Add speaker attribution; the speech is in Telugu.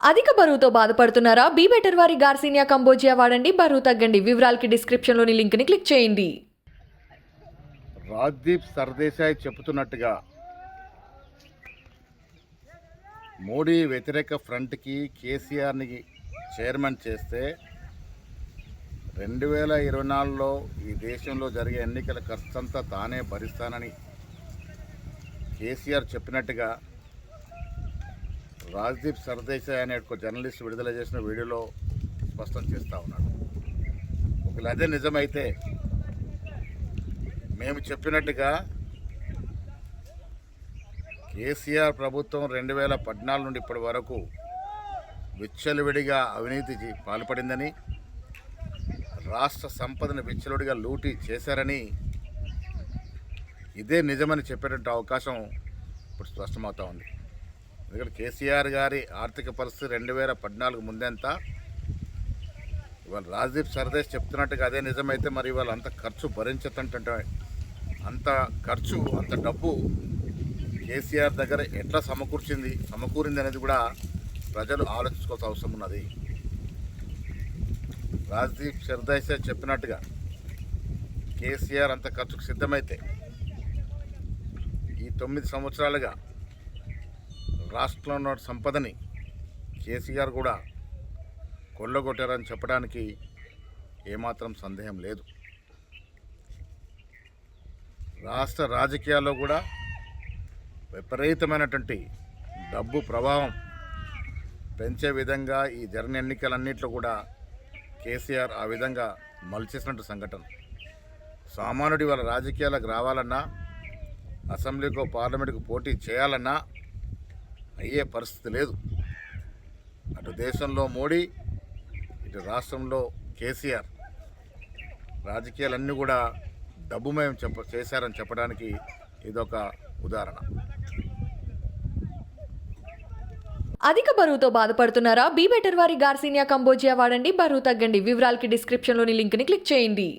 Speaker 1: అధిక బరువుతో బాధపడుతున్నారా? బీ బెటర్ వారి గార్సినియా కంబోజియా వాడండి, బరువు తగ్గండి. వివరాలకి డిస్క్రిప్షన్లోని లింక్ని క్లిక్ చేయండి.
Speaker 2: రాజ్దీప్ సర్దేశాయ్ చెబుతున్నట్టుగా మోడీ వ్యతిరేక ఫ్రంట్కి కేసీఆర్ని చైర్మన్ చేస్తే 2024లో ఈ దేశంలో జరిగే ఎన్నికల ఖర్చంతా తానే భరిస్తానని కేసీఆర్ చెప్పినట్టుగా రాజ్దీప్ సర్దేశాయ్ అనే ఒక జర్నలిస్ట్ విడుదల చేసిన వీడియోలో స్పష్టం చేస్తూ ఉన్నాడు. ఒకవేళ అదే నిజమైతే మేము చెప్పినట్టుగా కేసీఆర్ ప్రభుత్వం 2014 నుండి ఇప్పటి వరకు విచ్చలవిడిగా అవినీతికి పాల్పడిందని, రాష్ట్ర సంపదను విచ్చలవిడిగా లూటీ చేశారని, ఇదే నిజమని చెప్పేటట్టు అవకాశం ఇప్పుడు స్పష్టమవుతా ఉంది. ఎందుకంటే కేసీఆర్ గారి ఆర్థిక పరిస్థితి 2014 ముందెంత, ఇవాళ రాజ్దీప్ సర్దేశ్ చెప్తున్నట్టుగా అదే నిజమైతే మరి ఇవాళ అంత ఖర్చు భరించదంటే అంత ఖర్చు అంత డబ్బు కేసీఆర్ దగ్గర ఎట్లా సమకూరింది అనేది కూడా ప్రజలు ఆలోచించుకోవాల్సిన అవసరం ఉన్నది. రాజ్దీప్ సర్దేశ్ చెప్పినట్టుగా కేసీఆర్ అంత ఖర్చుకు సిద్ధమైతే ఈ 9 సంవత్సరాలుగా రాష్ట్రంలో ఉన్న సంపదని కేసీఆర్ కూడా కొల్లగొట్టారని చెప్పడానికి ఏమాత్రం సందేహం లేదు. రాష్ట్ర రాజకీయాల్లో కూడా విపరీతమైనటువంటి డబ్బు ప్రభావం పెంచే విధంగా ఈ జరిగిన ఎన్నికలన్నింటిలో కూడా కేసీఆర్ ఆ విధంగా మలిచేసినట్టు సంఘటన. సామాన్యుడి వాళ్ళ రాజకీయాలకు రావాలన్నా, అసెంబ్లీకో పార్లమెంటుకు పోటీ చేయాలన్నా అయ్యే పరిస్థితి లేదు. అటు దేశంలో మోడీ, ఇటు రాష్ట్రంలో కేసీఆర్ రాజకీయాలన్నీ కూడా డబ్బుమయం చేశారని చెప్పడానికి ఇదొక ఉదాహరణ.
Speaker 1: అధిక బరువుతో బాధపడుతున్నారా? బీ బెటర్ వారి గార్సినియా కంబోజియా వాడండి, బరువు తగ్గండి. వివరాలకి డిస్క్రిప్షన్లోని లింక్ని క్లిక్ చేయండి.